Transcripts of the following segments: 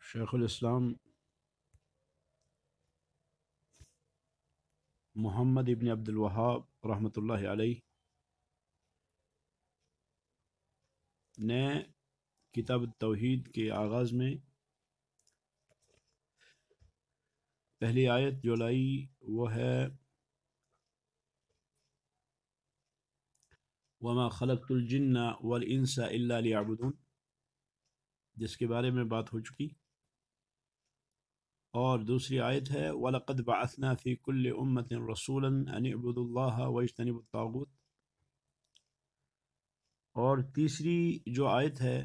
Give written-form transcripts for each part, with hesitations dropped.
شیخ الاسلام محمد ابن عبد الوہاب رحمۃ اللہ علیہ نے کتاب التوحید کے آغاز میں پہلی آیت جو لائی وہ ہے وَمَا خَلَقْتُ الْجِنَّ وَالْإِنسَ إِلَّا لِيَعْبُدُونَ، جس کے بارے میں بات ہو چکی، اور دوسری آیت ہے وَلَقَدْ بَعَثْنَا فِي كُلِّ أُمَّةٍ رَسُولًا أَنِ اعْبُدُوا اللَّهَ وَاجْتَنِبُوا الطَّاغُوتَ، اور تیسری جو آیت ہے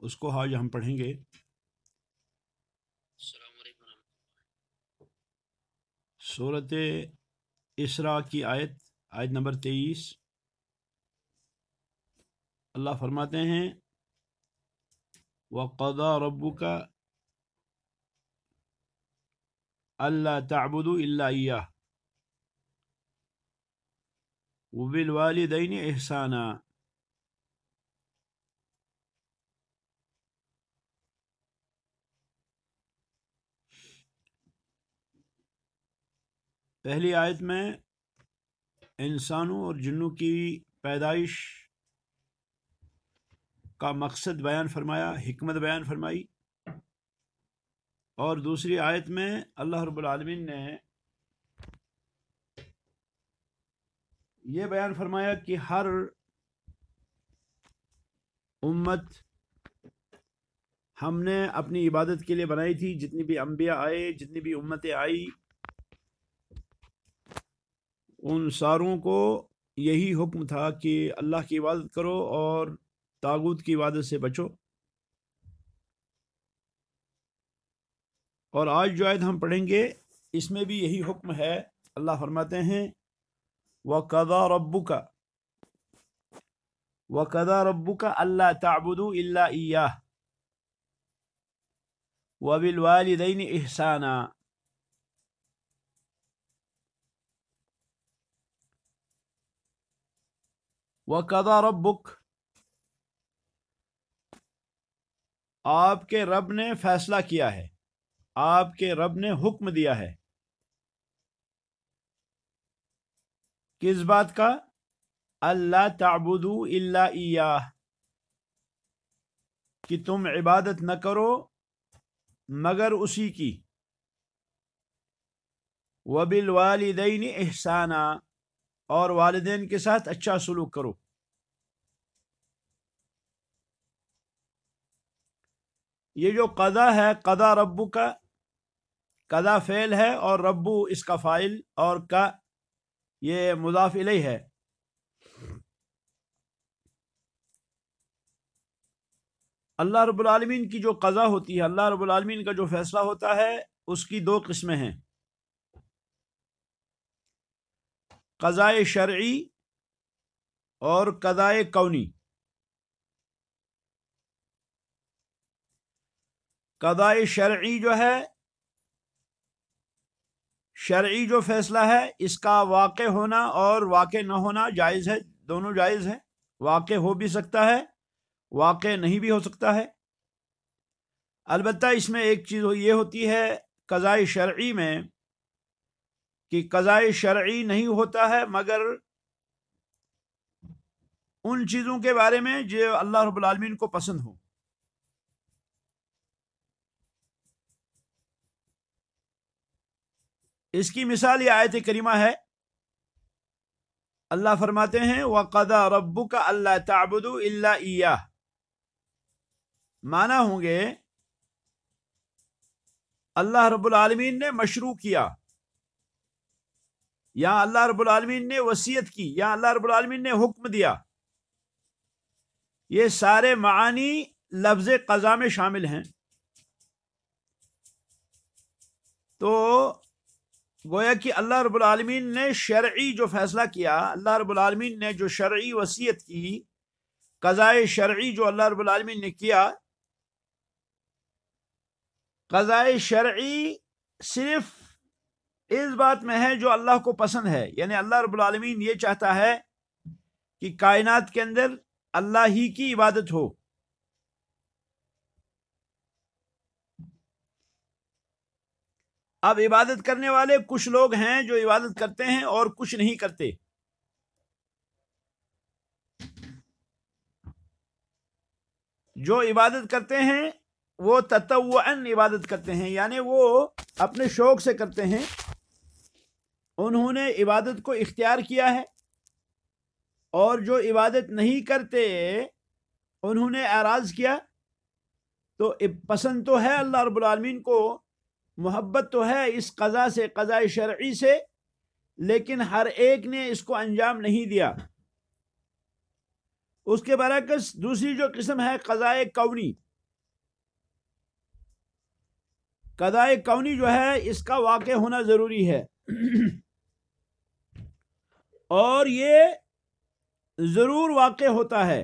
اس کو آج ہم پڑھیں گے۔ سورۃ اسراء کی آیت نمبر 23، اللہ فرماتے ہیں وَقَضَىٰ رَبُّكَ أَلَّا تَعْبُدُوا إِلَّا إِيَّاهُ وَبِالْوَالِدَيْنِ إِحْسَانًا۔ پہلی آیت میں انسانوں اور جنوں کی پیدائش کا مقصد بیان فرمایا، حکمت بیان فرمائی، اور دوسری آیت میں اللہ رب العالمین نے یہ بیان فرمایا کہ ہر امت ہم نے اپنی عبادت کے لیے بنائی تھی، جتنی بھی انبیاء آئے، جتنی بھی امتیں آئی، ان ساروں کو یہی حکم تھا کہ اللہ کی عبادت کرو اور طاغوت کی عبادت سے بچو۔ اور آج جو آیت ہم پڑھیں گے اس میں بھی یہی حکم ہے۔ اللہ فرماتے ہیں وَقَضَىٰ رَبُّكَ أَلَّا تَعْبُدُوا إِلَّا إِيَّاهُ وَبِالْوَالِدَيْنِ إِحْسَانًا۔ وَقَضَىٰ رَبُّكَ، آپ کے رب نے فیصلہ کیا ہے، آپ کے رب نے حکم دیا ہے، کس بات کا؟ اللہ تعبدوا الا ایاہ، کہ تم عبادت نہ کرو مگر اسی کی، وبالوالدین احسانا، اور والدین کے ساتھ اچھا سلوک کرو۔ یہ جو قضا ہے، قضا ربو کا، قضا فعل ہے اور ربو اس کا فاعل، اور کا یہ مضاف الیہ ہے۔ اللہ رب العالمین کی جو قضا ہوتی ہے، اللہ رب العالمین کا جو فیصلہ ہوتا ہے، اس کی دو قسمیں ہیں، قضائے شرعی اور قضائے کونی۔ قضائے شرعی جو ہے، شرعی جو فیصلہ ہے، اس کا واقع ہونا اور واقع نہ ہونا جائز ہے، دونوں جائز ہے، واقع ہو بھی سکتا ہے، واقع نہیں بھی ہو سکتا ہے۔ البتہ اس میں ایک چیز یہ ہوتی ہے قضائے شرعی میں کہ قضائے شرعی نہیں ہوتا ہے مگر ان چیزوں کے بارے میں جو اللہ رب العالمین کو پسند ہو۔ اس کی مثال یہ آیت کریمہ ہے، اللہ فرماتے ہیں وَقَضَىٰ رَبُّكَ أَلَّا تَعْبُدُوا إِلَّا إِيَّاهُ، معنی ہوں گے اللہ رب العالمین نے مشروع کیا، یا اللہ رب العالمین نے وصیت کی، یا اللہ رب العالمین نے حکم دیا، یہ سارے معانی لفظ قضا میں شامل ہیں۔ تو گویا کہ اللہ رب العالمین نے شرعی جو فیصلہ کیا، اللہ رب العالمین نے جو شرعی وصیت کی، قضائے شرعی جو اللہ رب العالمین نے کیا، قضائے شرعی صرف اس بات میں ہے جو اللہ کو پسند ہے، یعنی اللہ رب العالمین یہ چاہتا ہے کہ کائنات کے اندر اللہ ہی کی عبادت ہو، اب عبادت کرنے والے کچھ لوگ ہیں جو عبادت کرتے ہیں اور کچھ نہیں کرتے. جو عبادت کرتے ہیں وہ تطوعاً عبادت کرتے ہیں، یعنی وہ اپنے شوق سے کرتے ہیں، انہوں نے عبادت کو اختیار کیا ہے. اور جو عبادت نہیں کرتے انہوں نے اعراض کیا. تو پسند تو ہے اللہ رب العالمین کو، محبت تو ہے اس قضا سے، قضاء شرعی سے، لیکن ہر ایک نے اس کو انجام نہیں دیا. اس کے برعکس دوسری جو قسم ہے قضاء کونی. قضاء کونی جو ہے اس کا واقع ہونا ضروری ہے اور یہ ضرور واقع ہوتا ہے،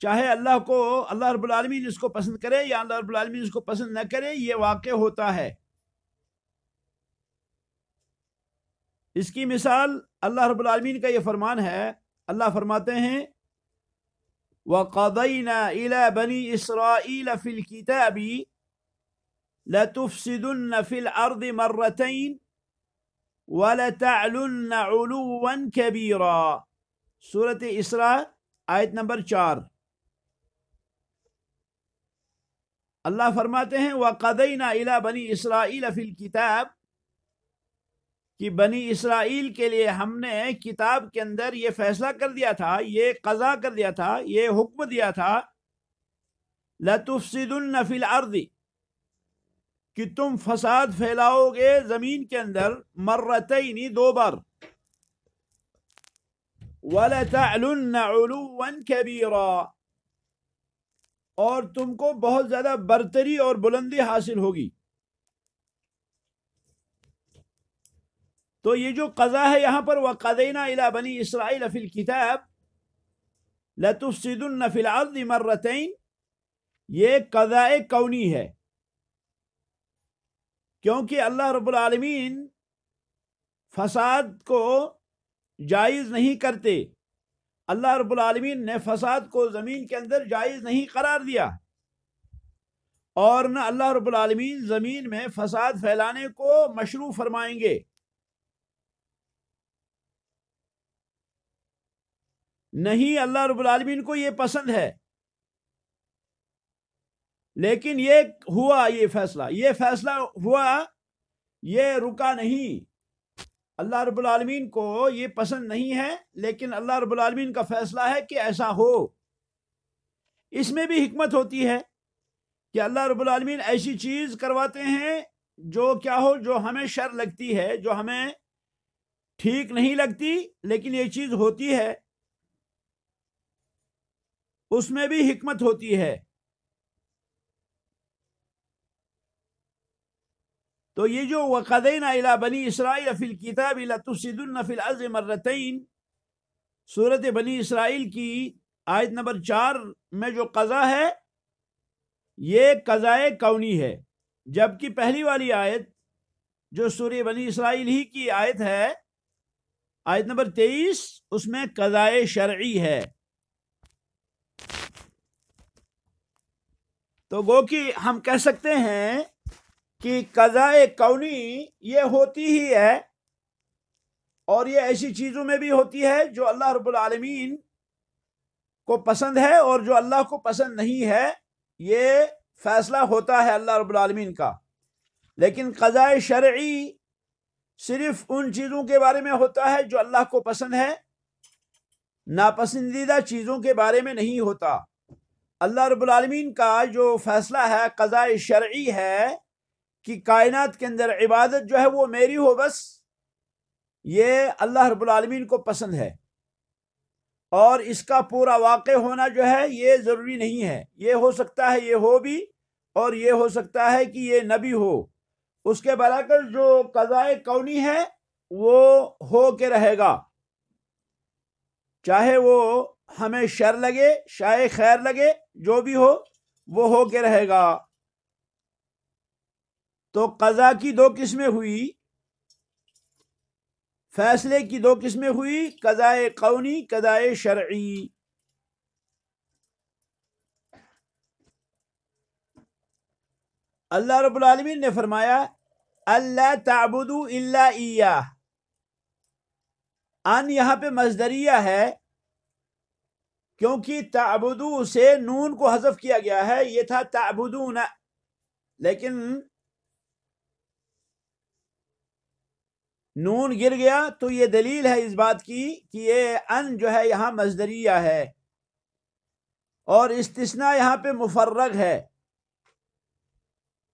چاہے اللہ رب العالمین اس کو پسند کرے یا اللہ رب العالمین اس کو پسند نہ کرے، یہ واقع ہوتا ہے. اس کی مثال اللہ رب العالمین کا یہ فرمان ہے. اللہ فرماتے ہیں وَقَضَيْنَا إِلَى بَنِي إِسْرَائِيلَ فِي الْكِتَابِ لَتُفْسِدُنَّ فِي الْأَرْضِ مَرَّتَيْنِ وَلَتَعْلُنَّ عُلُوًّا كَبِيرًا. سورۃ اسراء آیت نمبر 4. اللہ فرماتے ہیں وَقَضَيْنَا إِلَى بَنِي إِسْرَائِيلَ فِي الْكِتَابِ، کہ بنی اسرائیل کے لیے ہم نے کتاب کے اندر یہ فیصلہ کر دیا تھا، یہ قضا کر دیا تھا، یہ حکم دیا تھا لَتُفْسِدُنَّ فِي الْأَرْضِ، کہ تم فساد پھیلاؤ گے زمین کے اندر، مرتین، 2 بار، وَلَتَعْلُنَّ عُلُوًّا كَبِيرًا، اور تم کو بہت زیادہ برتری اور بلندی حاصل ہوگی. تو یہ جو قضا ہے یہاں پر وَقَضَيْنَا إِلَى بَنِي إِسْرَائِيلَ فِي الْكِتَابِ لَتُفْسِدُنَّ فِي الْأَرْضِ مَرَّتَيْنِ، یہ قضاء کونی ہے، کیونکہ اللہ رب العالمین فساد کو جائز نہیں کرتے. اللہ رب العالمین نے فساد کو زمین کے اندر جائز نہیں قرار دیا، اور نہ اللہ رب العالمین زمین میں فساد پھیلانے کو مشروع فرمائیں گے. نہیں، اللہ رب العالمین کو یہ پسند ہے. لیکن یہ ہوا، یہ فیصلہ ہوا، یہ رکا نہیں. اللہ رب العالمین کو یہ پسند نہیں ہے، لیکن اللہ رب العالمین کا فیصلہ ہے کہ ایسا ہو. اس میں بھی حکمت ہوتی ہے کہ اللہ رب العالمین ایسی چیز کرواتے ہیں جو کیا ہو، جو ہمیں شر لگتی ہے، جو ہمیں ٹھیک نہیں لگتی، لیکن یہ چیز ہوتی ہے، اس میں بھی حکمت ہوتی ہے. تو یہ جو وَقَضَيْنَا إِلَى بَنِي إِسْرَائِيلَ فِي الْكِتَابِ لَتُفْسِدُنَّ فِي الْأَرْضِ مَرَّتَيْنِ، سورۃ بنی اسرائیل کی آیت نمبر 4 میں جو قضا ہے یہ قضاء کونی ہے، جبکہ پہلی والی آیت جو سورہ بنی اسرائیل ہی کی آیت ہے، آیت نمبر 23، اس میں قضاء شرعی ہے. تو گو کہ ہم کہہ سکتے ہیں کہ قضاء کونی یہ ہوتی ہی ہے، اور یہ ایسی چیزوں میں بھی ہوتی ہے جو اللہ رب العالمین کو پسند ہے، اور جو اللہ کو پسند نہیں ہے یہ فیصلہ ہوتا ہے اللہ رب العالمین کا. لیکن قضاء شرعی صرف ان چیزوں کے بارے میں ہوتا ہے جو اللہ کو پسند ہے، ناپسندیدہ چیزوں کے بارے میں نہیں ہوتا. اللہ رب العالمین کا جو فیصلہ ہے قضاء شرعی ہے کہ کائنات کے اندر عبادت جو ہے وہ میری ہو، بس یہ اللہ رب العالمین کو پسند ہے، اور اس کا پورا واقع ہونا جو ہے یہ ضروری نہیں ہے. یہ ہو سکتا ہے یہ ہو بھی، اور یہ ہو سکتا ہے کہ یہ نہ بھی ہو. اس کے برعکس جو قضاء کونی ہے وہ ہو کے رہے گا، چاہے وہ ہمیں شر لگے، شاید خیر لگے، جو بھی ہو وہ ہو کے رہے گا. تو قضا کی 2 قسمیں ہوئی، فیصلے کی 2 قسمیں ہوئی، قضاء کونی، قضاء شرعی. اللہ رب العالمین نے فرمایا اللہ تعبدوا الا ایاہ، ان یہاں پہ مصدریہ ہے کیونکہ تعبدو سے نون کو حذف کیا گیا ہے، یہ تھا تعبدون، لیکن نون گر گیا تو یہ دلیل ہے اس بات کی کہ یہ ان جو ہے یہاں مصدریہ ہے، اور استثناء یہاں پہ مفرغ ہے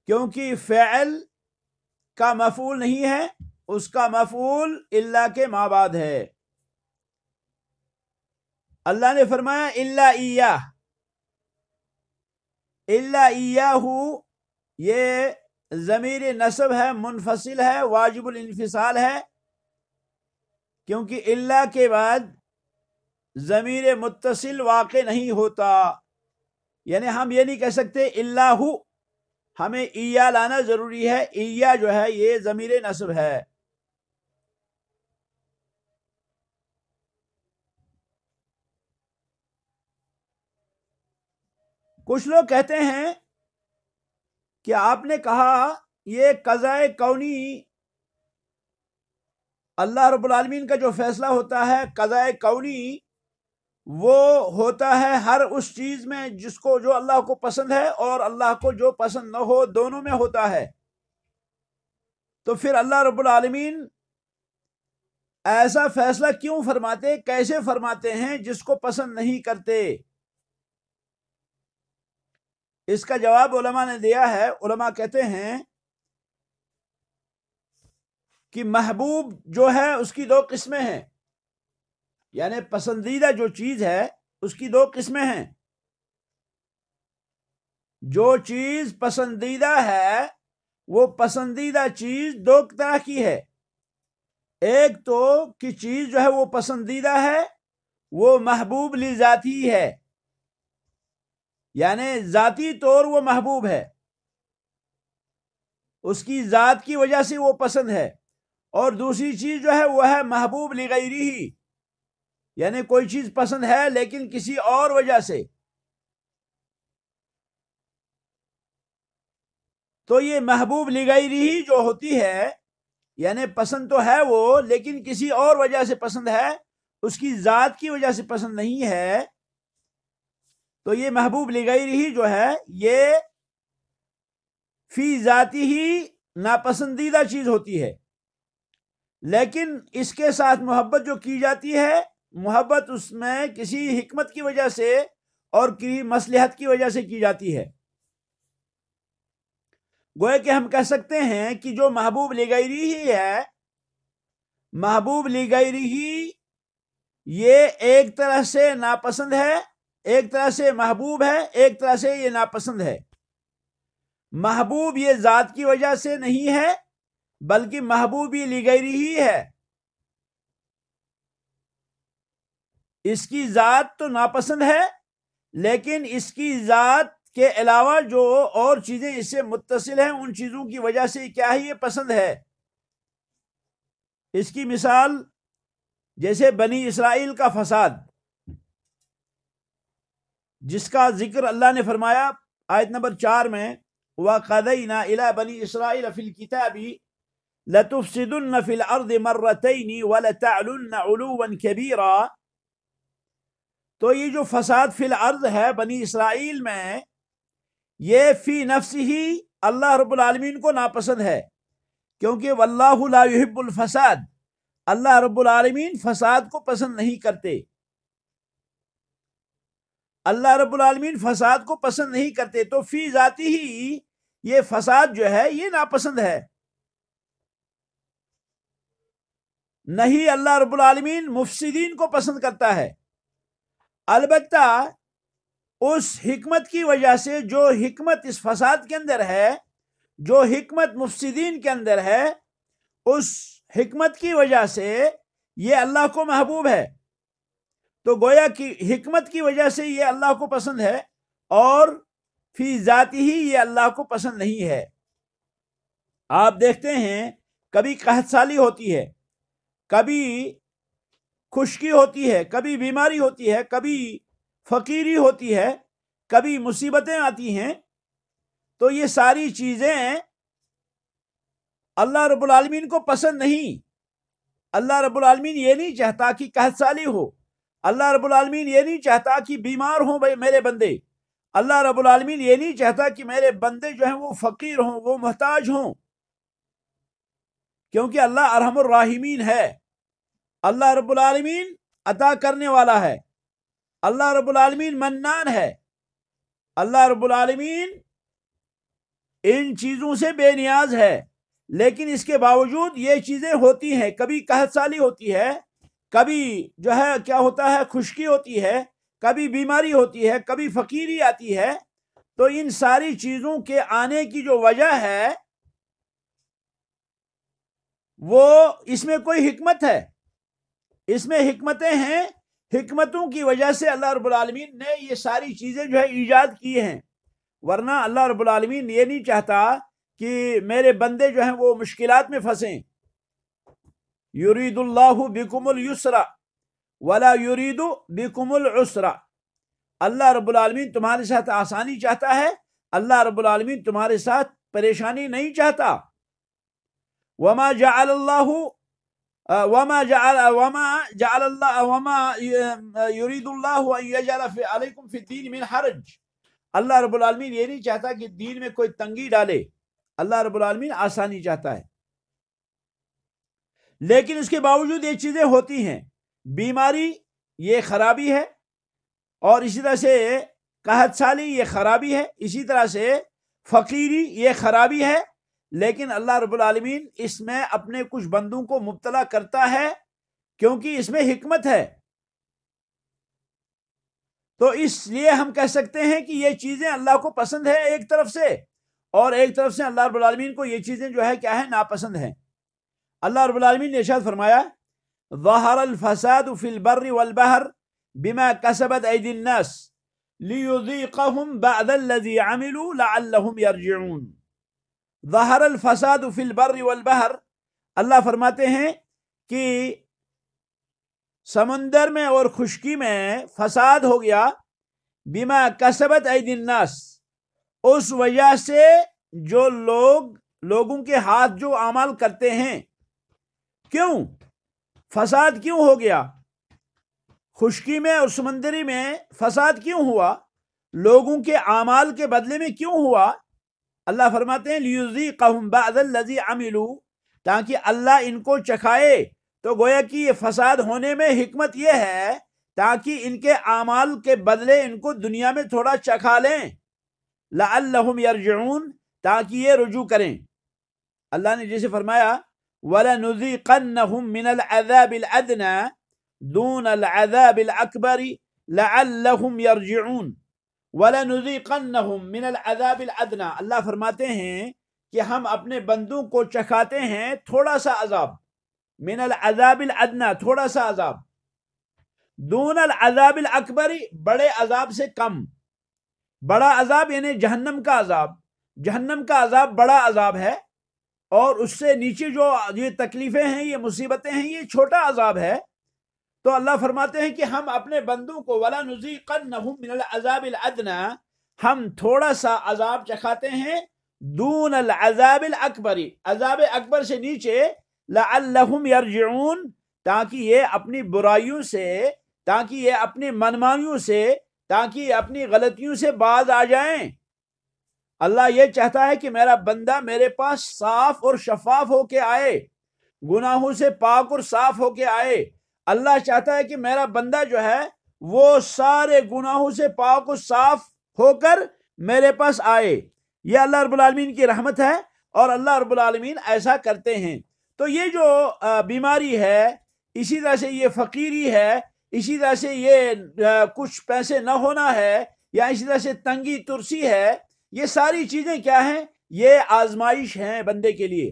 کیونکہ فعل کا مفعول نہیں ہے، اس کا مفعول الا کے ما بعد ہے۔ اللہ نے فرمایا الا ایاہ، الا ایاہ یہ ضمیر نصب ہے، منفصل ہے، واجب الانفصال ہے، کیونکہ الا کے بعد ضمیر متصل واقع نہیں ہوتا، یعنی ہم یہ نہیں کہہ سکتے الا ہو، ہمیں ایا لانا ضروری ہے، ایا جو ہے یہ ضمیر نصب ہے۔ کچھ لوگ کہتے ہیں کہ آپ نے کہا یہ قضاء کونی، اللہ رب العالمین کا جو فیصلہ ہوتا ہے قضاء کونی، وہ ہوتا ہے ہر اس چیز میں جس کو جو اللہ کو پسند ہے اور اللہ کو جو پسند نہ ہو، دونوں میں ہوتا ہے۔ تو پھر اللہ رب العالمین ایسا فیصلہ کیوں فرماتے، کیسے فرماتے ہیں جس کو پسند نہیں کرتے؟ اس کا جواب علماء نے دیا ہے۔ علماء کہتے ہیں کہ محبوب جو ہے اس کی دو قسمیں ہیں، یعنی پسندیدہ جو چیز ہے اس کی دو قسمیں ہیں۔ جو چیز پسندیدہ ہے وہ پسندیدہ چیز دو طرح کی ہے، ایک تو کہ چیز جو ہے وہ پسندیدہ ہے وہ محبوب لذاتی ہے، یعنی ذاتی طور وہ محبوب ہے، اس کی ذات کی وجہ سے وہ پسند ہے، اور دوسری چیز جو ہے وہ ہے محبوب لغیرہ، یعنی کوئی چیز پسند ہے لیکن کسی اور وجہ سے۔ تو یہ محبوب لغیرہ جو ہوتی ہے، یعنی پسند تو ہے وہ لیکن کسی اور وجہ سے پسند ہے، اس کی ذات کی وجہ سے پسند نہیں ہے، تو یہ محبوب لغیرہ جو ہے یہ فی ذاتی ہی ناپسندیدہ چیز ہوتی ہے، لیکن اس کے ساتھ محبت جو کی جاتی ہے، محبت اس میں کسی حکمت کی وجہ سے اور کسی مصلحت کی وجہ سے کی جاتی ہے۔ گویا کہ ہم کہہ سکتے ہیں کہ جو محبوب لغیرہ ہی ہے، محبوب لغیرہ ہی یہ ایک طرح سے ناپسند ہے، ایک طرح سے محبوب ہے، ایک طرح سے یہ ناپسند ہے۔ محبوب یہ ذات کی وجہ سے نہیں ہے بلکہ محبوب یہ لغیرہ ہی ہے، اس کی ذات تو ناپسند ہے لیکن اس کی ذات کے علاوہ جو اور چیزیں اس سے متصل ہیں ان چیزوں کی وجہ سے کیا ہے، یہ پسند ہے۔ اس کی مثال جیسے بنی اسرائیل کا فساد، جس کا ذکر اللہ نے فرمایا آیت نمبر 4 میں، وَقَضَيْنَا إِلَىٰ بَنِي إِسْرَائِيلَ فِي الْكِتَابِ لَتُفْسِدُنَّ فِي الْأَرْضِ مَرَّتَيْنِ وَلَتَعْلُنَّ عُلُوًّا كَبِيرًا۔ تو یہ جو فساد فی الارض ہے بنی اسرائیل میں، یہ فی نفس ہی اللہ رب العالمین کو ناپسند ہے، کیونکہ واللہ لا يحب الفساد، اللہ رب العالمین فساد کو پسند نہیں کرتے، اللہ رب العالمین فساد کو پسند نہیں کرتے، تو فی ذاتی ہی یہ فساد جو ہے یہ ناپسند ہے۔ نہیں اللہ رب العالمین مفسدین کو پسند کرتا ہے، البتہ اس حکمت کی وجہ سے جو حکمت اس فساد کے اندر ہے، جو حکمت مفسدین کے اندر ہے، اس حکمت کی وجہ سے یہ اللہ کو محبوب ہے، تو گویا کہ حکمت کی وجہ سے یہ اللہ کو پسند ہے اور فی ذاتی ہی یہ اللہ کو پسند نہیں ہے۔ آپ دیکھتے ہیں کبھی قحط سالی ہوتی ہے، کبھی خشکی ہوتی ہے، کبھی بیماری ہوتی ہے، کبھی فقیری ہوتی ہے، کبھی مصیبتیں آتی ہیں، تو یہ ساری چیزیں اللہ رب العالمین کو پسند نہیں. اللہ رب العالمین یہ نہیں چاہتا کہ قحط سالی ہو. اللہ رب العالمین یہ نہیں چاہتا کہ بیمار ہوں میرے بندے. اللہ رب العالمین یہ نہیں چاہتا کہ میرے بندے جو ہیں وہ فقیر ہوں، وہ محتاج ہوں، کیونکہ اللہ ارحم الراحمین ہے. اللہ رب العالمین عطا کرنے والا ہے. اللہ رب العالمین منان ہے. اللہ رب العالمین ان چیزوں سے بے نیاز ہے. لیکن اس کے باوجود یہ چیزیں ہوتی ہیں. کبھی قحط سالی ہوتی ہے، کبھی جو ہے کیا ہوتا ہے، خشکی ہوتی ہے، کبھی بیماری ہوتی ہے، کبھی فقیری آتی ہے. تو ان ساری چیزوں کے آنے کی جو وجہ ہے وہ اس میں کوئی حکمت ہے، اس میں حکمتیں ہیں. حکمتوں کی وجہ سے اللہ رب العالمین نے یہ ساری چیزیں جو ہے ایجاد کی ہیں. ورنہ اللہ رب العالمین یہ نہیں چاہتا کہ میرے بندے جو ہیں وہ مشکلات میں پھنسیں. یرید اللہ بکم اليسر ولا یرید بکم العسر. اللہ رب العالمین تمہارے ساتھ آسانی چاہتا ہے. اللہ رب العالمین تمہارے ساتھ پریشانی نہیں چاہتا. وما جعل اللہ وما یرید اللہ ان یجعل علیکم فی الدین من حرج. اللہ رب العالمین یہ نہیں چاہتا کہ دین میں کوئی تنگی ڈالے. اللہ رب العالمین آسانی چاہتا ہے. لیکن اس کے باوجود یہ چیزیں ہوتی ہیں. بیماری یہ خرابی ہے، اور اسی طرح سے قحط سالی یہ خرابی ہے، اسی طرح سے فقیری یہ خرابی ہے. لیکن اللہ رب العالمین اس میں اپنے کچھ بندوں کو مبتلا کرتا ہے کیونکہ اس میں حکمت ہے. تو اس لیے ہم کہہ سکتے ہیں کہ یہ چیزیں اللہ کو پسند ہے ایک طرف سے، اور ایک طرف سے اللہ رب العالمین کو یہ چیزیں جو ہے کیا ہے، ناپسند ہیں. اللہ رب العالمین نے ارشاد فرمایا ظہر الفساد فی البر والبحر بما کسبت ایدی الناس لیذیقہم بعد الذی عملوا لعلہم یرجعون. ظہر الفساد فی البر والبحر، اللہ فرماتے ہیں کہ سمندر میں اور خشکی میں فساد ہو گیا. بما کسبت ایدی الناس، اس وجہ سے جو لوگوں کے ہاتھ جو اعمال کرتے ہیں. کیوں فساد کیوں ہو گیا؟ خشکی میں اور سمندری میں فساد کیوں ہوا؟ لوگوں کے اعمال کے بدلے میں کیوں ہوا؟ اللہ فرماتے ہیں لیذیقہم بعض الذی عملوا، تاکہ اللہ ان کو چکھائے. تو گویا کہ یہ فساد ہونے میں حکمت یہ ہے تاکہ ان کے اعمال کے بدلے ان کو دنیا میں تھوڑا چکھا لیں. لعلہم یرجعون، تاکہ یہ رجوع کریں. اللہ نے جیسے فرمایا وَلَنُذِيقَنَّهُم مِّنَ الْعَذَابِ الْأَدْنَى دُونَ الْعَذَابِ الْأَكْبَرِ لَعَلَّهُمْ يَرْجِعُونَ. وَلَنُذِيقَنَّهُم مِّنَ الْعَذَابِ الْأَدْنَى، اللہ فرماتے ہیں کہ ہم اپنے بندوں کو چکھاتے ہیں تھوڑا سا عذاب. من العذاب الادنی، تھوڑا سا عذاب. دون العذاب الاکبر، بڑے عذاب سے کم. بڑا عذاب یعنی جہنم کا عذاب. جہنم کا عذاب بڑا عذاب ہے، اور اس سے نیچے جو یہ تکلیفیں ہیں، یہ مصیبتیں ہیں، یہ چھوٹا عذاب ہے. تو اللہ فرماتے ہیں کہ ہم اپنے بندوں کو وَلَنُذِيقَنَّهُم مِّنَ الْعَذَابِ الْأَدْنَى، ہم تھوڑا سا عذاب چکھاتے ہیں. دون العذاب الاکبر، عذاب اکبر سے نیچے. لعلہم یرجعون، تاکہ یہ اپنی برائیوں سے، تاکہ یہ اپنی منمانیوں سے، تاکہ یہ اپنی غلطیوں سے باز آ جائیں. اللہ یہ چاہتا ہے کہ میرا بندہ میرے پاس صاف اور شفاف ہو کے آئے، گناہوں سے پاک اور صاف ہو کے آئے. اللہ چاہتا ہے کہ میرا بندہ جو ہے وہ سارے گناہوں سے پاک اور صاف ہو کر میرے پاس آئے. یہ اللہ رب العالمین کی رحمت ہے، اور اللہ رب العالمین ایسا کرتے ہیں. تو یہ جو بیماری ہے، اسی طرح سے یہ فقیری ہے، اسی طرح سے یہ کچھ پیسے نہ ہونا ہے، یا اسی طرح سے تنگی ترسی ہے، یہ ساری چیزیں کیا ہیں؟ یہ آزمائش ہیں بندے کے لیے.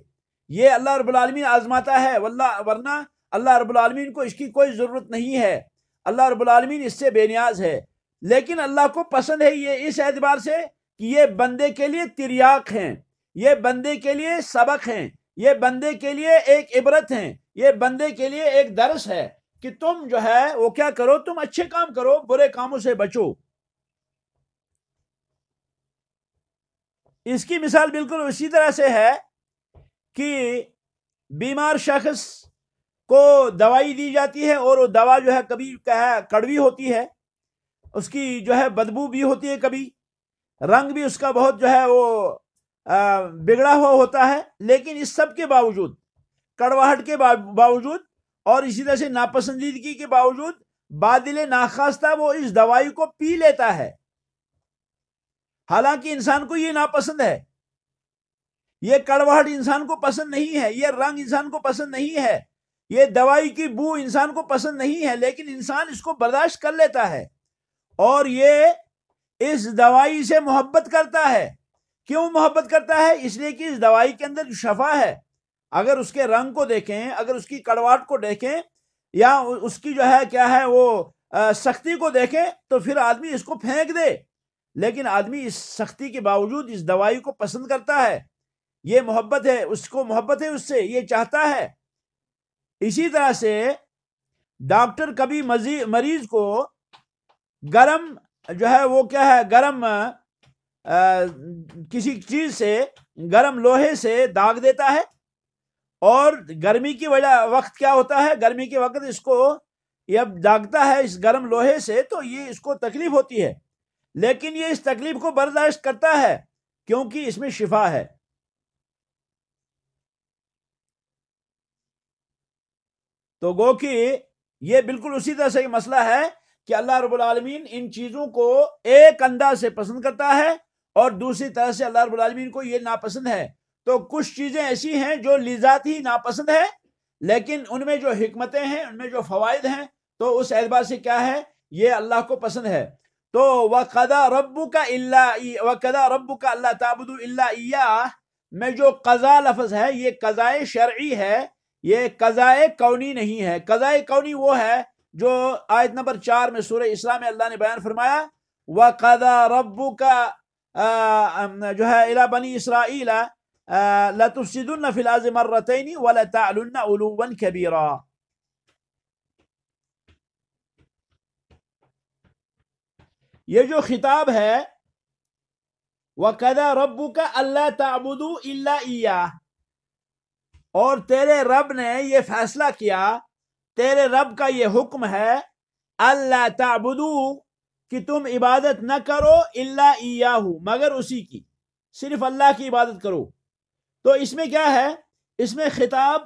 یہ اللہ رب العالمین آزماتا ہے، ورنہ اللہ رب العالمین کو اس کی کوئی ضرورت نہیں ہے. اللہ رب العالمین اس سے بے نیاز ہے. لیکن اللہ کو پسند ہے یہ اس اعتبار سے کہ یہ بندے کے لیے تریاق ہیں، یہ بندے کے لیے سبق ہیں، یہ بندے کے لیے ایک عبرت ہیں، یہ بندے کے لیے ایک درس ہے کہ تم جو ہے وہ کیا کرو، تم اچھے کام کرو، برے کاموں سے بچو. اس کی مثال بالکل اسی طرح سے ہے کہ بیمار شخص کو دوائی دی جاتی ہے اور وہ دوا جو ہے کبھی کڑوی ہوتی ہے، اس کی جو ہے بدبو بھی ہوتی ہے، کبھی رنگ بھی اس کا بہت جو ہے وہ بگڑا ہوا ہوتا ہے، لیکن اس سب کے باوجود، کڑواہٹ کے باوجود اور اسی طرح سے ناپسندیدگی کے باوجود بادل ناخواستہ وہ اس دوائی کو پی لیتا ہے، حالانکہ انسان کو یہ ناپسند ہے، یہ کڑواہٹ انسان کو پسند نہیں ہے، یہ رنگ انسان کو پسند نہیں ہے، یہ دوائی کی بو انسان کو پسند نہیں ہے، لیکن انسان اس کو برداشت کر لیتا ہے اور یہ اس دوائی سے محبت کرتا ہے۔ کیوں محبت کرتا ہے؟ اس لیے کہ اس دوائی کے اندر جو شفا ہے، اگر اس کے رنگ کو دیکھیں، اگر اس کی کڑواہٹ کو دیکھیں یا اس کی جو ہے کیا ہے وہ سختی کو دیکھیں تو پھر آدمی اس کو پھینک دے، لیکن آدمی اس سختی کے باوجود اس دوائی کو پسند کرتا ہے، یہ محبت ہے، اس کو محبت ہے اس سے، یہ چاہتا ہے۔ اسی طرح سے ڈاکٹر کبھی مریض کو گرم جو ہے وہ کیا ہے گرم کسی چیز سے، گرم لوہے سے داغ دیتا ہے، اور گرمی کی وقت کیا ہوتا ہے، گرمی کے وقت اس کو جب داغتا ہے اس گرم لوہے سے تو یہ اس کو تکلیف ہوتی ہے، لیکن یہ اس تکلیف کو برداشت کرتا ہے کیونکہ اس میں شفا ہے۔ تو گو کہ یہ بالکل اسی طرح سے یہ مسئلہ ہے کہ اللہ رب العالمین ان چیزوں کو ایک انداز سے پسند کرتا ہے اور دوسری طرح سے اللہ رب العالمین کو یہ ناپسند ہے۔ تو کچھ چیزیں ایسی ہیں جو لذات ہی ناپسند ہے، لیکن ان میں جو حکمتیں ہیں، ان میں جو فوائد ہیں، تو اس اعتبار سے کیا ہے، یہ اللہ کو پسند ہے۔ تو وَقَضَى رَبُّكَ أَلَّا تَعْبُدُوا إِلَّا إِيَّاهُ میں جو قضا لفظ ہے یہ قضائے شرعی ہے، یہ قضائے کونی نہیں ہے۔ قضائے کونی وہ ہے جو آیت نمبر 4 میں سورہ اسراء میں اللہ نے بیان فرمایا، وَقَضَى رَبُّكَ جو ہے إِلَى بَنِي إِسْرَائِيلَ لَتُفْسِدُنَّ فِي الْأَرْضِ مَرَّتَيْنِ وَلَتَعْلُنَّ عُلُوًّا كَبِيرًا۔ یہ جو خطاب ہے وَقَضَى رَبُّكَ أَلَّا تَعْبُدُوا إِلَّا إِيَّاهُ، اور تیرے رب نے یہ فیصلہ کیا، تیرے رب کا یہ حکم ہے، اللہ تعبدو کہ تم عبادت نہ کرو، الا ایاہو مگر اسی کی، صرف اللہ کی عبادت کرو۔ تو اس میں کیا ہے، اس میں خطاب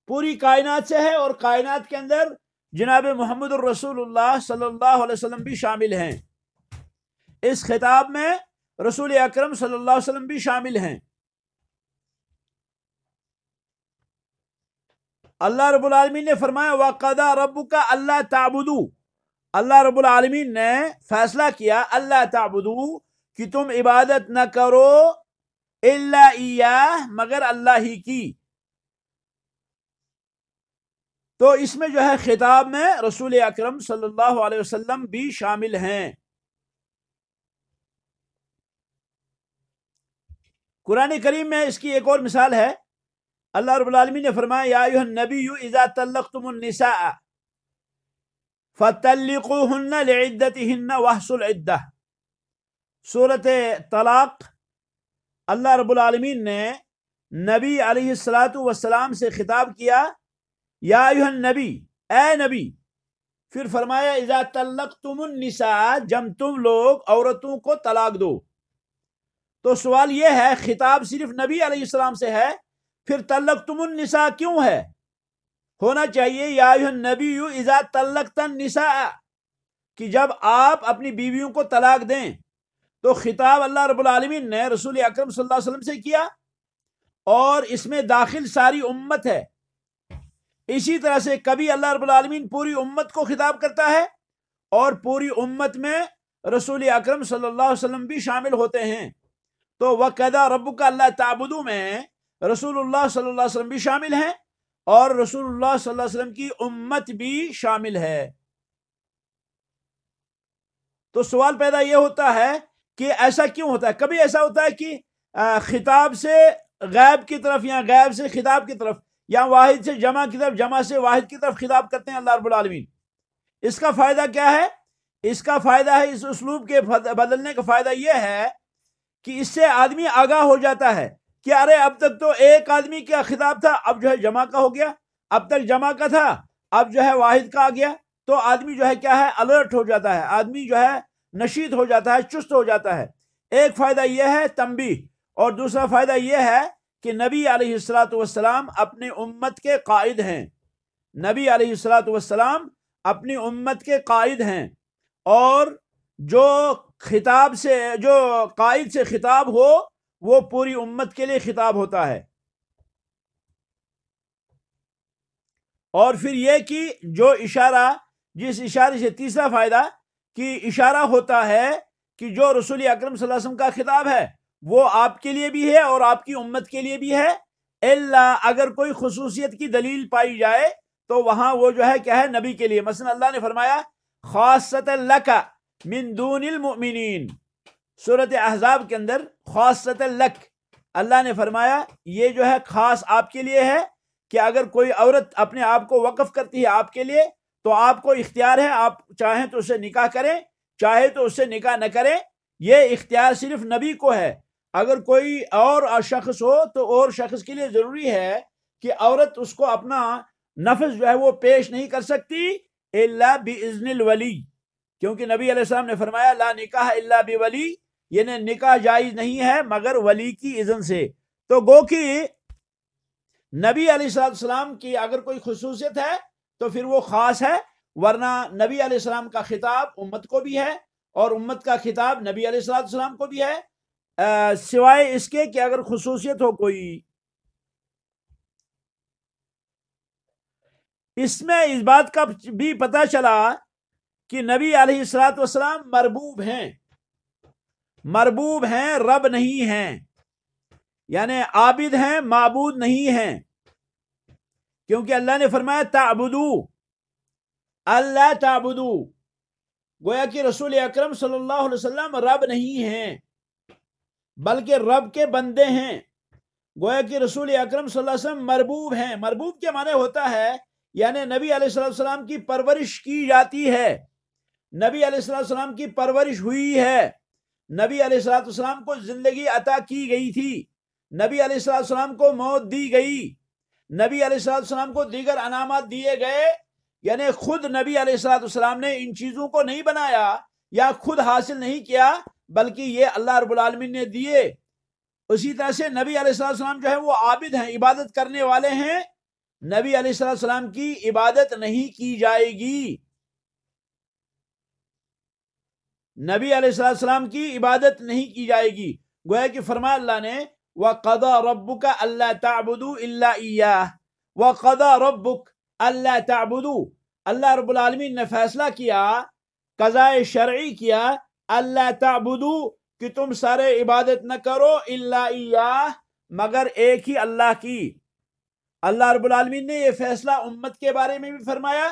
پوری کائنات سے ہے، اور کائنات کے اندر جناب محمد الرسول اللہ صلی اللہ علیہ وسلم بھی شامل ہیں۔ اس خطاب میں رسول اکرم صلی اللہ علیہ وسلم بھی شامل ہیں۔ اللہ رب العالمین نے فرمایا وَقَضَى رَبُّكَ أَلَّا تَعْبُدُوا، اللہ رب العالمین نے فیصلہ کیا اللہ تعبدو کہ تم عبادت نہ کرو الا ایاہ مگر اللہ ہی کی۔ تو اس میں جو ہے خطاب میں رسول اکرم صلی اللہ علیہ وسلم بھی شامل ہیں۔ قرآن کریم میں اس کی ایک اور مثال ہے، اللہ رب العالمین نے فرمایا یا ایھا النبی اذا طلقتم النساء فطلقوهن لعدتهن واحصوا العدہ۔ سورۃ طلاق، اللہ رب العالمین نے نبی علیہ السلام سے خطاب کیا، یا ایھا النبی، اے نبی، پھر فرمایا اذا طلقتم النساء، جب تم لوگ عورتوں کو طلاق دو۔ تو سوال یہ ہے، خطاب صرف نبی علیہ السلام سے ہے، پھر طلقتم النساء کیوں ہے؟ ہونا چاہیے یا ایھا النبی اذا طلقت النساء، کہ جب آپ اپنی بیویوں کو طلاق دیں تو خطاب اللہ رب العالمین نے رسول اکرم صلی اللہ علیہ وسلم سے کیا، اور اس میں داخل ساری امت ہے۔ اسی طرح سے کبھی اللہ رب العالمین پوری امت کو خطاب کرتا ہے، اور پوری امت میں رسول اکرم صلی اللہ علیہ وسلم بھی شامل ہوتے ہیں۔ تو وَقَضَى رَبُّكَ أَلَّا تَعْبُدُوا میں رسول اللہ صلی اللہ علیہ وسلم بھی شامل ہیں، اور رسول اللہ صلی اللہ علیہ وسلم کی امت بھی شامل ہے۔ تو سوال پیدا یہ ہوتا ہے کہ ایسا کیوں ہوتا ہے؟ کبھی ایسا ہوتا ہے کہ خطاب سے غیب کی طرف، یا غیب سے خطاب کی طرف، یا واحد سے جمع کی طرف، جمع سے واحد کی طرف خطاب کرتے ہیں اللہ رب العالمین۔ اس کا فائدہ کیا ہے؟ اس کا فائدہ ہے، اس اسلوب کے بدلنے کا فائدہ یہ ہے کہ اس سے آدمی آگاہ ہو جاتا ہے کہ ارے اب تک تو ایک آدمی کا خطاب تھا، اب جو ہے جمع کا ہو گیا، اب تک جمع کا تھا، اب جو ہے واحد کا آ گیا، تو آدمی جو ہے کیا ہے، الرٹ ہو جاتا ہے، آدمی جو ہے نشیط ہو جاتا ہے، چست ہو جاتا ہے۔ ایک فائدہ یہ ہے تنبیہ، اور دوسرا فائدہ یہ ہے کہ نبی علیہ الصلوۃ والسلام اپنی امت کے قائد ہیں، نبی علیہ الصلوۃ والسلام اپنی امت کے قائد ہیں، اور جو خطاب سے، جو قائد سے خطاب ہو وہ پوری امت کے لیے خطاب ہوتا ہے۔ اور پھر یہ کہ جو اشارہ، جس اشارے سے تیسرا فائدہ کہ اشارہ ہوتا ہے کہ جو رسول اکرم صلی اللہ علیہ وسلم کا خطاب ہے وہ آپ کے لیے بھی ہے اور آپ کی امت کے لیے بھی ہے، اللہ اگر کوئی خصوصیت کی دلیل پائی جائے تو وہاں وہ جو ہے کیا ہے، نبی کے لیے۔ مثلا اللہ نے فرمایا خاصۃ لک من دون المؤمنین، سورۃ احزاب کے اندر خاصۃ لک، اللہ نے فرمایا یہ جو ہے خاص آپ کے لیے ہے، کہ اگر کوئی عورت اپنے آپ کو وقف کرتی ہے آپ کے لیے تو آپ کو اختیار ہے، آپ چاہیں تو اسے نکاح کریں، چاہے تو اس سے نکاح نہ کریں، یہ اختیار صرف نبی کو ہے۔ اگر کوئی اور شخص ہو تو اور شخص کے لیے ضروری ہے کہ عورت اس کو اپنا نفس جو ہے وہ پیش نہیں کر سکتی الا باذن الولی، کیونکہ نبی علیہ السلام نے فرمایا لا نکاح الا بولی، یعنی نکاح جائز نہیں ہے مگر ولی کی اذن سے۔ تو گو کہ نبی علیہ السلام کی اگر کوئی خصوصیت ہے تو پھر وہ خاص ہے، ورنہ نبی علیہ السلام کا خطاب امت کو بھی ہے اور امت کا خطاب نبی علیہ السلام کو بھی ہے، سوائے اس کے کہ اگر خصوصیت ہو کوئی۔ اس میں اس بات کا بھی پتہ چلا کہ نبی علیہ السلام مربوب ہیں، مربوب ہیں، رب نہیں ہیں، یعنی عابد ہیں، معبود نہیں ہیں، کیونکہ اللہ نے فرمایا تعبدو، اللہ تعبدو، گویا کہ رسول اکرم صلی اللہ علیہ وسلم رب نہیں ہیں بلکہ رب کے بندے ہیں۔ گویا کہ رسول اکرم صلی اللہ علیہ وسلم مربوب ہیں۔ مربوب کے معنی ہوتا ہے یعنی نبی علیہ السلام کی پرورش کی جاتی ہے، نبی علیہ السلام کی پرورش ہوئی ہے، نبی علیہ السلام کو زندگی عطا کی گئی تھی، نبی علیہ السلام کو موت دی گئی، نبی علیہ السلام کو دیگر انعامات دیے گئے، یعنی خود نبی علیہ السلام نے ان چیزوں کو نہیں بنایا یا خود حاصل نہیں کیا بلکہ یہ اللہ رب العالمین نے دیے۔ اسی طرح سے نبی علیہ السلام جو ہے وہ عابد ہیں، عبادت کرنے والے ہیں، نبی علیہ السلام کی عبادت نہیں کی جائے گی، نبی علیہ السلام کی عبادت نہیں کی جائے گی۔ گویا کہ فرمایا اللہ نے وَقَضَى رَبُّكَ أَلَّا تَعْبُدُوا إِلَّا إِيَّاهُ وَقَضَى رَبُّكَ أَلَّا تَعْبُدُوا، اللہ رب العالمین نے فیصلہ کیا، قضاء شرعی کیا، اللہ تعبدوا کہ تم سارے عبادت نہ کرو الا ایاہ مگر ایک ہی اللہ کی۔ اللہ رب العالمین نے یہ فیصلہ امت کے بارے میں بھی فرمایا،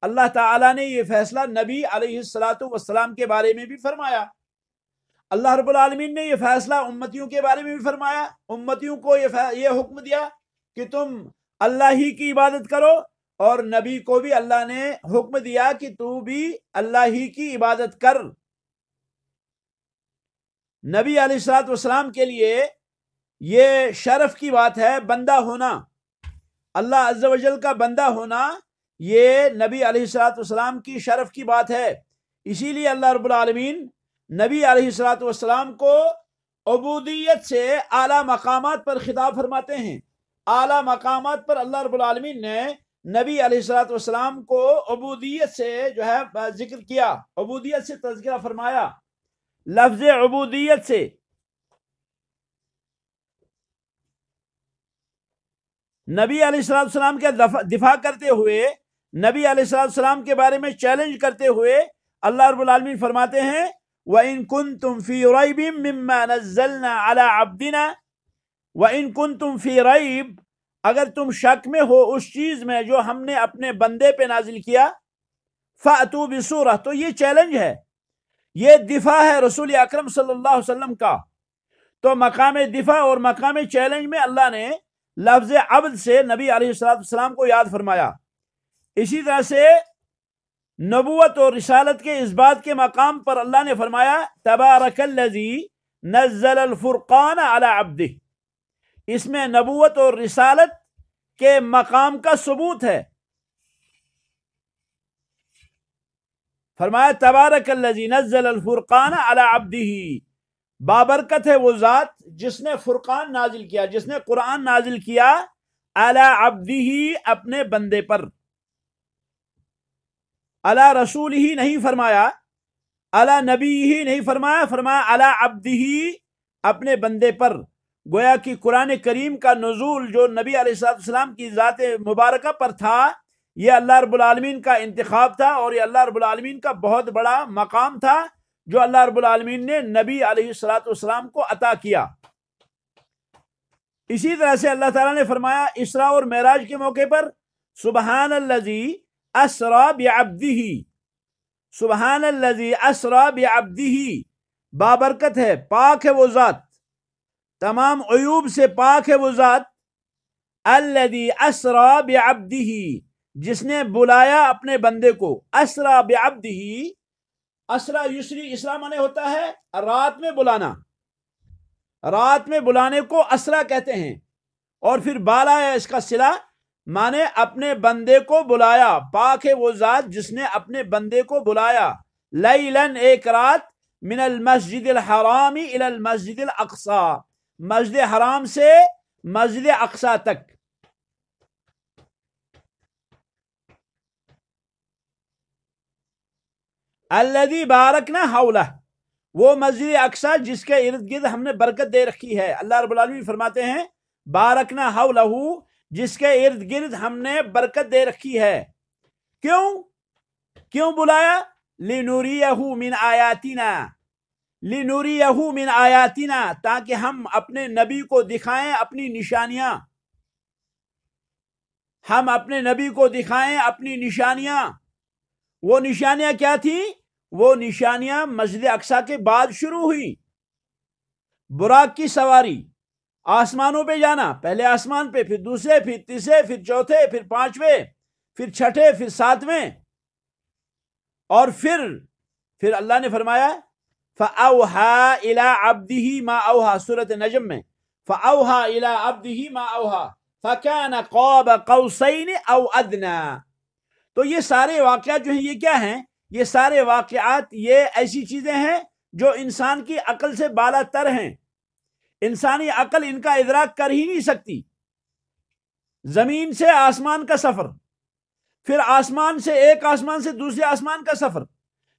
اللہ تعالیٰ نے یہ فیصلہ نبی علیہ السلام کے بارے میں بھی فرمایا، اللہ رب العالمین نے یہ فیصلہ امتیوں کے بارے میں بھی فرمایا، امتیوں کو یہ حکم دیا کہ تم اللہ ہی کی عبادت کرو، اور نبی کو بھی اللہ نے حکم دیا کہ تو بھی اللہ ہی کی عبادت کر۔ نبی علیہ السلام کے لیے یہ شرف کی بات ہے بندہ ہونا، اللہ عز و جل کا بندہ ہونا، یہ نبی علیہ السلام کی شرف کی بات ہے۔ اسی لیے اللہ رب العالمین نبی علیہ السلام کو عبودیت سے اعلیٰ مقامات پر خطاب فرماتے ہیں، اعلیٰ مقامات پر اللہ رب العالمین نے نبی علیہ السلام کو عبودیت سے جو ہے ذکر کیا، عبودیت سے تذکرہ فرمایا، لفظ عبودیت سے۔ نبی علیہ السلام کے دفاع کرتے ہوئے، نبی علیہ السلام کے بارے میں چیلنج کرتے ہوئے اللہ رب العالمین فرماتے ہیں وَإِن كُنتُم فِي رَيْبٍ مِّمَّا نَزَّلْنَا عَلَىٰ عَبْدِنَا وَإِن كُنتُم فِي رَيْبٍ، اگر تم شک میں ہو اس چیز میں جو ہم نے اپنے بندے پہ نازل کیا، فَأْتُوا بِسُورَةٍ، تو یہ چیلنج ہے، یہ دفاع ہے رسول اکرم صلی اللہ علیہ وسلم کا۔ تو مقام دفاع اور مقام چیلنج میں اللہ نے لفظ عبد سے نبی علیہ السلام کو یاد فرمایا۔ اسی طرح سے نبوت اور رسالت کے اس بات کے مقام پر اللہ نے فرمایا تبارک الذی نزل الفرقان علی عبدہ، اس میں نبوت اور رسالت کے مقام کا ثبوت ہے۔ فرمایا تبارک الذی نزل الفرقان علی عبدہ، بابرکت ہے وہ ذات جس نے فرقان نازل کیا، جس نے قرآن نازل کیا، علی عبدہ اپنے بندے پر، علی رسول ہی نہیں فرمایا، علی نبی ہی نہیں فرمایا، فرمایا علی عبدہ اپنے بندے پر۔ گویا کہ قرآن کریم کا نزول جو نبی علیہ السلام کی ذات مبارکہ پر تھا، یہ اللہ رب العالمین کا انتخاب تھا، اور یہ اللہ رب العالمین کا بہت بڑا مقام تھا جو اللہ رب العالمین نے نبی علیہ السلام کو عطا کیا۔ اسی طرح سے اللہ تعالیٰ نے فرمایا اسراء اور معراج کے موقع پر سبحان الذی اسریٰ بعبدہ، سبحان الذی اسریٰ بعبدہ، بابرکت ہے، پاک ہے وہ ذات، تمام عیوب سے پاک ہے وہ ذات، الذی اسریٰ بعبدہ، جس نے بلایا اپنے بندے کو، اسریٰ بعبدہ، اسریٰ یسری اسراء مانے ہوتا ہے رات میں بلانا، رات میں بلانے کو اسریٰ کہتے ہیں، اور پھر بالا ہے اس کا صلہ، مانے اپنے بندے کو بلایا، پاک ہے وہ ذات جس نے اپنے بندے کو بلایا، لیلاً ایک رات، من المسجد الحرام الی المسجد الاقصی، مسجد حرام سے مسجد اقصی تک۔ الذی بارکنا حولہ، وہ مسجد اقصی جس کے ارد گرد ہم نے برکت دے رکھی ہے۔ اللہ رب العالمین فرماتے ہیں بارکنا حولہ، جس کے ارد گرد ہم نے برکت دے رکھی ہے۔ کیوں بلایا؟ لنوریہ من آیاتنا، لنوریہ من آیاتنا، تاکہ ہم اپنے نبی کو دکھائیں اپنی نشانیاں، ہم اپنے نبی کو دکھائیں اپنی نشانیاں۔ وہ نشانیاں کیا تھی؟ وہ نشانیاں مسجد اقصی کے بعد شروع ہوئی۔ براق کی سواری، آسمانوں پہ جانا، پہلے آسمان پہ، پھر دوسرے، پھر تیسرے، پھر چوتھے، پھر پانچویں، پھر چھٹے، پھر ساتویں، اور پھر اللہ نے فرمایا فَأَوْحَا إِلَىٰ عَبْدِهِ مَا أَوْحَا، سورۃ نجم میں، فَأَوْحَا إِلَىٰ عَبْدِهِ مَا أَوْحَا فَكَانَ قَابَ قَوْسَيْنِ أَوْ أَدْنَىٰ۔ تو یہ سارے واقعات جو ہیں یہ کیا ہیں؟ یہ سارے واقعات یہ ایسی چیزیں ہیں جو انسان کی عقل سے بالا تر ہیں، انسانی عقل ان کا ادراک کر ہی نہیں سکتی۔ زمین سے آسمان کا سفر، پھر آسمان سے ایک آسمان سے دوسرے آسمان کا سفر،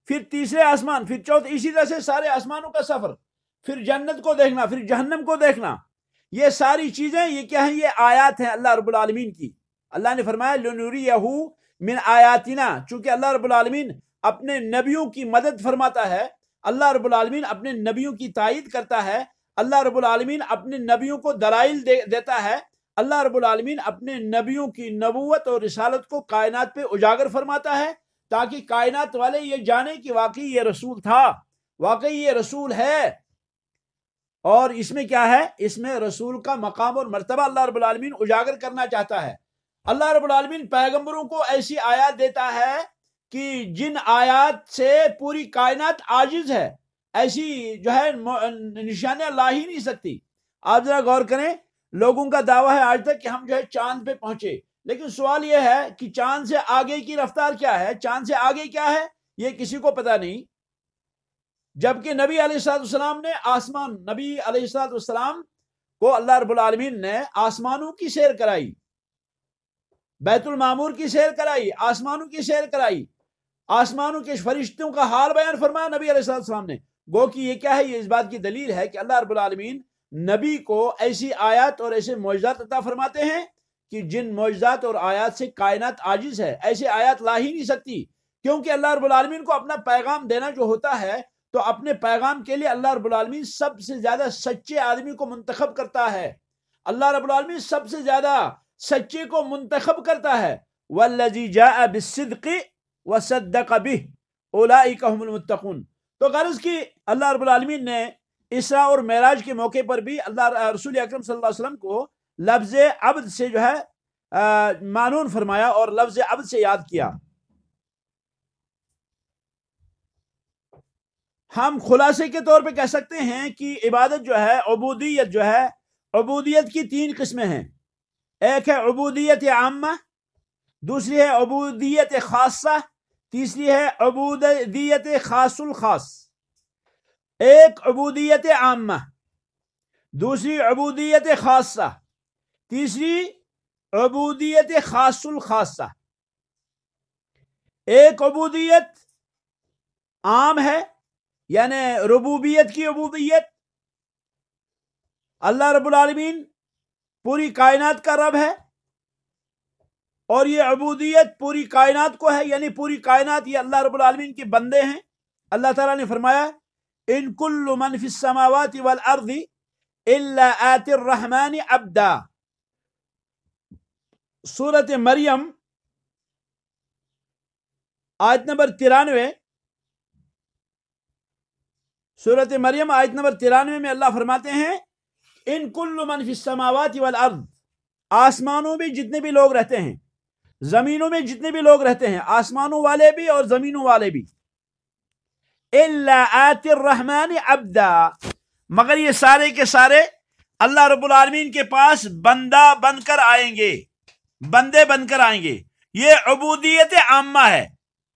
پھر تیسرے آسمان، پھر چوتھے، اسی طرح سے سارے آسمانوں کا سفر، پھر جنت کو دیکھنا، پھر جہنم کو دیکھنا، یہ ساری چیزیں یہ کیا ہیں؟ یہ آیات ہیں اللہ رب العالمین کی۔ اللہ نے فرمایا لنوریہ من آیاتنا، چونکہ اللہ رب العالمین اپنے نبیوں کی مدد فرماتا ہے، اللہ رب العالمین اپنے نبیوں کی تائید کرتا ہے، اللہ رب العالمین اپنے نبیوں کو دلائل دیتا ہے، اللہ رب العالمین اپنے نبیوں کی نبوت اور رسالت کو کائنات پہ اجاگر فرماتا ہے، تاکہ کائنات والے یہ جانیں کہ واقعی یہ رسول تھا، واقعی یہ رسول ہے۔ اور اس میں کیا ہے؟ اس میں رسول کا مقام اور مرتبہ اللہ رب العالمین اجاگر کرنا چاہتا ہے۔ اللہ رب العالمین پیغمبروں کو ایسی آیات دیتا ہے کہ جن آیات سے پوری کائنات عاجز ہے، ایسی جو ہے نشانیاں لا ہی نہیں سکتی۔ آپ ذرا غور کریں، لوگوں کا دعویٰ ہے آج تک کہ ہم جو ہے چاند پہ پہنچے، لیکن سوال یہ ہے کہ چاند سے آگے کی رفتار کیا ہے، چاند سے آگے کیا ہے، یہ کسی کو پتہ نہیں۔ جبکہ نبی علیہ السلام نے نبی علیہ السلام کو اللہ رب العالمین نے آسمانوں کی سیر کرائی، بیت المعمور کی سیر کرائی، آسمانوں کی سیر کرائی، آسمانوں کے فرشتوں کا حال بیان فرمایا نبی علیہ السلام نے۔ گو کہ یہ کیا ہے؟ یہ اس بات کی دلیل ہے کہ اللہ رب العالمین نبی کو ایسی آیات اور ایسے معجزات عطا فرماتے ہیں کہ جن معجزات اور آیات سے کائنات عاجز ہے، ایسے آیات لا ہی نہیں سکتی، کیونکہ اللہ رب العالمین کو اپنا پیغام دینا جو ہوتا ہے تو اپنے پیغام کے لیے اللہ رب العالمین سب سے زیادہ سچے آدمی کو منتخب کرتا ہے۔ اللہ رب العالمین سب سے زیادہ سچے کو منتخب کرتا ہے۔ والذی جاء بالصدق وصدق به اولئک هم المتقون۔ تو غرض کی اللہ رب العالمین نے اسراء اور معراج کے موقع پر بھی رسول اکرم صلی اللہ علیہ وسلم کو لفظ عبد سے جو ہے معنون فرمایا اور لفظ عبد سے یاد کیا۔ ہم خلاصے کے طور پہ کہہ سکتے ہیں کہ عبادت جو ہے، عبودیت جو ہے، عبودیت کی 3 قسمیں ہیں۔ ایک ہے عبودیت عامہ، دوسری ہے عبودیت خاصہ، تیسری ہے عبودیت خاص الخاص۔ ایک عبودیت عامہ، دوسری عبودیت خاصہ، تیسری عبودیت خاص الخاصہ۔ ایک عبودیت عام ہے، یعنی ربوبیت کی عبودیت، اللہ رب العالمین پوری کائنات کا رب ہے، اور یہ عبودیت پوری کائنات کو ہے، یعنی پوری کائنات یہ اللہ رب العالمین کے بندے ہیں۔ اللہ تعالیٰ نے فرمایا ان کل من فی السماوات والارض الا آتی الرحمن عبدا۔ سورۃ مریم آیت نمبر 93، سورۃ مریم آیت نمبر 93 میں اللہ فرماتے ہیں ان کل من فی السماوات والارض، آسمانوں میں جتنے بھی لوگ رہتے ہیں، زمینوں میں جتنے بھی لوگ رہتے ہیں، آسمانوں والے بھی اور زمینوں والے بھی، الا آتی الرحمن عبدا، مگر یہ سارے کے سارے اللہ رب العالمین کے پاس بندہ بن کر آئیں گے، بندے بن کر آئیں گے۔ یہ عبودیت عامہ ہے،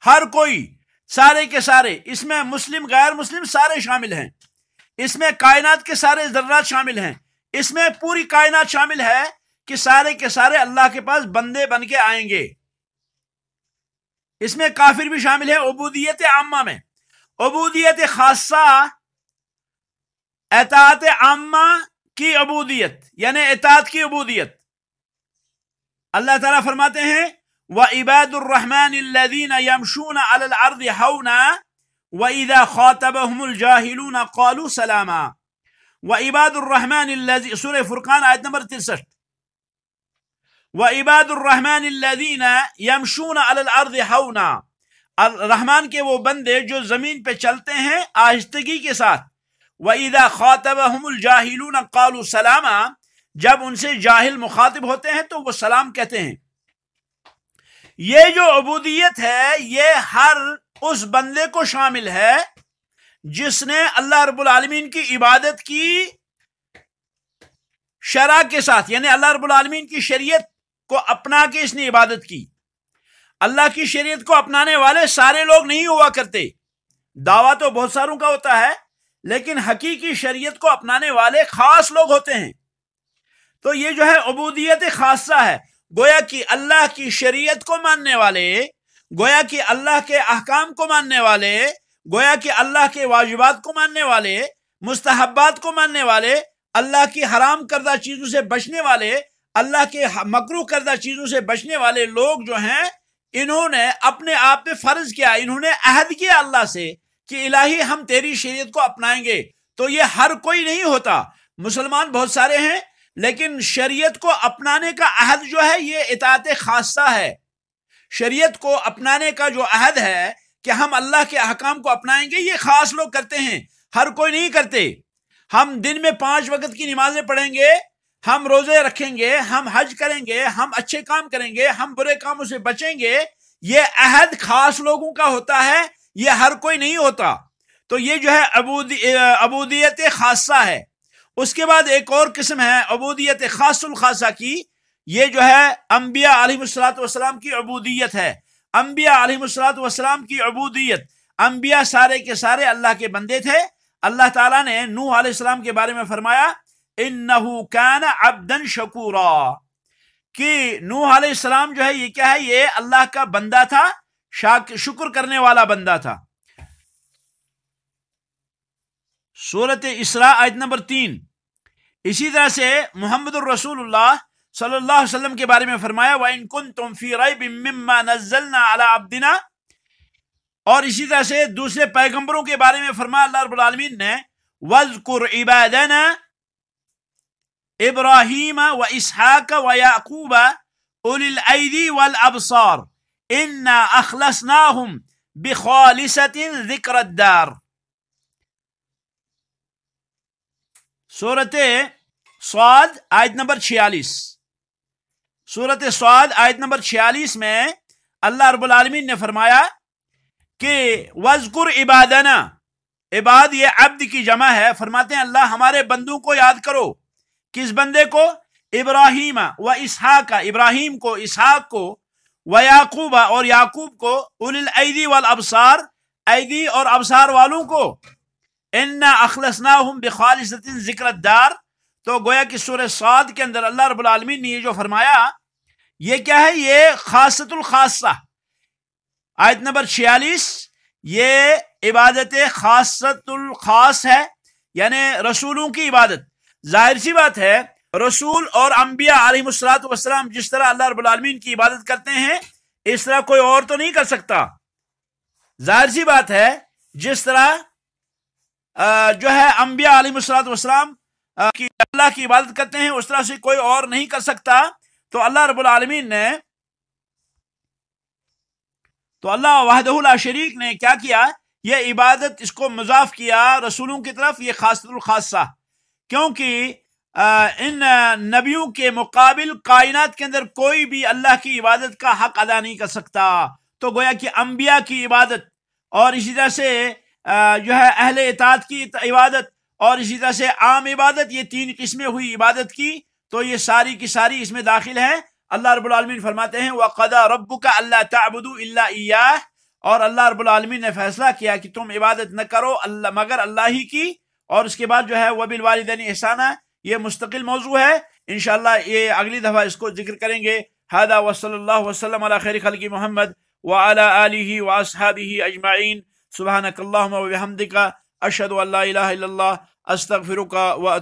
ہر کوئی، سارے کے سارے، اس میں مسلم غیر مسلم سارے شامل ہیں، اس میں کائنات کے سارے ذرات شامل ہیں، اس میں پوری کائنات شامل ہے کہ سارے کے سارے اللہ کے پاس بندے بن کے آئیں گے۔ اس میں کافر بھی شامل ہے عبودیت عامہ میں۔ عبودیت خاصہ، اطاعت عامہ کی عبودیت، یعنی اطاعت کی عبودیت۔ اللہ تعالیٰ فرماتے ہیں وَعِبَادُ الرَّحْمَنِ الَّذِينَ يَمْشُونَ عَلَى الْأَرْضِ هَوْنًا وَإِذَا خَاطَبَهُمُ الْجَاهِلُونَ قَالُوا سَلَامًا۔ وَعِبَادُ الرَّحْمَنِ الَّذِينَ، سورہ فرقان آیت نمبر 63، وَعِبَادُ الرَّحْمَنِ الَّذِينَ يَمْشُونَ عَلَى الْأَرْضِ هَوْنًا، رحمان کے وہ بندے جو زمین پہ چلتے ہیں آہستگی کے ساتھ۔ وَإِذَا خَاطَبَهُمُ الْجَاهِلُونَ قَالُوا سَلَامًا، جب ان سے جاہل مخاطب ہوتے ہیں تو وہ سلام کہتے ہیں۔ یہ جو عبودیت ہے یہ ہر اس بندے کو شامل ہے جس نے اللہ رب العالمین کی عبادت کی شرع کے ساتھ، یعنی اللہ رب العالمین کی شریعت کو اپنا کے اس نے عبادت کی۔ اللہ کی شریعت کو اپنانے والے سارے لوگ نہیں ہوا کرتے، دعویٰ تو بہت ساروں کا ہوتا ہے، لیکن حقیقی شریعت کو اپنانے والے خاص لوگ ہوتے ہیں۔ تو یہ جو ہے عبودیت خاصہ ہے، گویا کہ اللہ کی شریعت کو ماننے والے، گویا کہ اللہ کے احکام کو ماننے والے، گویا کہ اللہ کے واجبات کو ماننے والے، مستحبات کو ماننے والے، اللہ کی حرام کردہ چیزوں سے بچنے والے، اللہ کے مکروہ کردہ چیزوں سے بچنے والے لوگ جو ہیں، انہوں نے اپنے آپ پہ فرض کیا، انہوں نے عہد کیا اللہ سے کہ الہی ہم تیری شریعت کو اپنائیں گے۔ تو یہ ہر کوئی نہیں ہوتا، مسلمان بہت سارے ہیں، لیکن شریعت کو اپنانے کا عہد جو ہے یہ اطاعت خاصہ ہے۔ شریعت کو اپنانے کا جو عہد ہے کہ ہم اللہ کے احکام کو اپنائیں گے، یہ خاص لوگ کرتے ہیں، ہر کوئی نہیں کرتے۔ ہم دن میں 5 وقت کی نمازیں پڑھیں گے، ہم روزے رکھیں گے، ہم حج کریں گے، ہم اچھے کام کریں گے، ہم برے کاموں سے بچیں گے، یہ عہد خاص لوگوں کا ہوتا ہے، یہ ہر کوئی نہیں ہوتا۔ تو یہ جو ہے عبودیت خاصہ ہے۔ اس کے بعد ایک اور قسم ہے عبودیت خاص الخاصہ کی، یہ جو ہے انبیاء علیہ السلام کی عبودیت ہے۔ انبیاء علیہ السلام کی عبودیت، انبیاء سارے کے سارے اللہ کے بندے تھے۔ اللہ تعالیٰ نے نوح علیہ السلام کے بارے میں فرمایا انہ کان عبدا شکورا، کہ نوح علیہ السلام جو ہے یہ کیا ہے، یہ اللہ کا بندہ تھا، شکر کرنے والا بندہ تھا۔ سورۃ اسراء آیت نمبر 3۔ اسی طرح سے محمد الرسول اللہ صلی اللہ علیہ وسلم کے بارے میں فرمایا وَإِن كُنتُمْ فِي رَيْبٍ مِّمَّا نَزَّلْنَا عَلَىٰ عَبْدِنَا، اور اسی طرح سے دوسرے پیغمبروں کے بارے میں فرمایا اللہ رب العالمین نے وَاذْكُرْ عِبَادَنَا إِبْرَاهِيمَ وَإِسْحَاقَ وَيَعْقُوبَ أُولِي الْأَيْدِي وَالْأَبْصَارِ إِنَّا أَخْلَصْنَاهُمْ بِخَالِصَةٍ ذِكْرَ الدَّارِ۔ سورۃ صاد آیت نمبر 46، سورۃ صاد آیت نمبر 46 میں اللہ رب العالمین نے فرمایا کہ وَاذْكُرْ عِبَادَنَا، عباد یہ عبد کی جمع ہے. فرماتے ہیں اللہ ہمارے بندوں کو یاد کرو. کس بندے کو؟ ابراہیم و اسحاق، ابراہیم کو، اسحاق کو، و یعقوب اور یعقوب کو، اولی الایدی والابصار، ایدی اور ابصار والوں کو. انا اخلصناہم بخالصۃ ذکر الدار. تو گویا کہ سورہ صاد کے اندر اللہ رب العالمین نے یہ جو فرمایا یہ کیا ہے؟ یہ خاصۃ الخاصہ. آیت نمبر 46 یہ عبادت خاصۃ الخاص ہے، یعنی رسولوں کی عبادت. ظاہر سی بات ہے رسول اور انبیاء علیہم الصلوۃ والسلام جس طرح اللہ رب العالمین کی عبادت کرتے ہیں اس طرح کوئی اور تو نہیں کر سکتا. ظاہر سی بات ہے جس طرح جو ہے انبیاء علیہم الصلوۃ والسلام کی اللہ کی عبادت کرتے ہیں اس طرح سے کوئی اور نہیں کر سکتا. تو اللہ رب العالمین نے، تو اللہ وحدہ لا شریک نے کیا کیا؟ یہ عبادت اس کو مضاف کیا رسولوں کی طرف، یہ خاصۃ الخاصہ، کیونکہ ان نبیوں کے مقابل کائنات کے اندر کوئی بھی اللہ کی عبادت کا حق ادا نہیں کر سکتا. تو گویا کہ انبیاء کی عبادت اور اسی طرح سے جو ہے اہل اطاعت کی عبادت اور اسی طرح سے عام عبادت، یہ 3 قسمیں ہوئی عبادت کی. تو یہ ساری کی ساری اس میں داخل ہیں. اللہ رب العالمین فرماتے ہیں وَقَضَىٰ رَبُّكَ أَلَّا تَعْبُدُوا إِلَّا إِيَّاهُ. اور اللہ رب العالمین نے فیصلہ کیا کہ تم عبادت نہ کرو مگر اللہ ہی کی. اور اس کے بعد جو ہے وَبِالْوَالِدَيْنِ إِحْسَانًا، یہ مستقل موضوع ہے، انشاءاللہ یہ اگلی دفعہ اس کو ذکر کریں گے. هذا وصلی اللہ وسلم علی خیر خلق محمد وعلی آلہ واصحابہ اجمعین. سبحانک اللہم وبحمدک اشہد ان لا الہ الا اللہ استغفرک و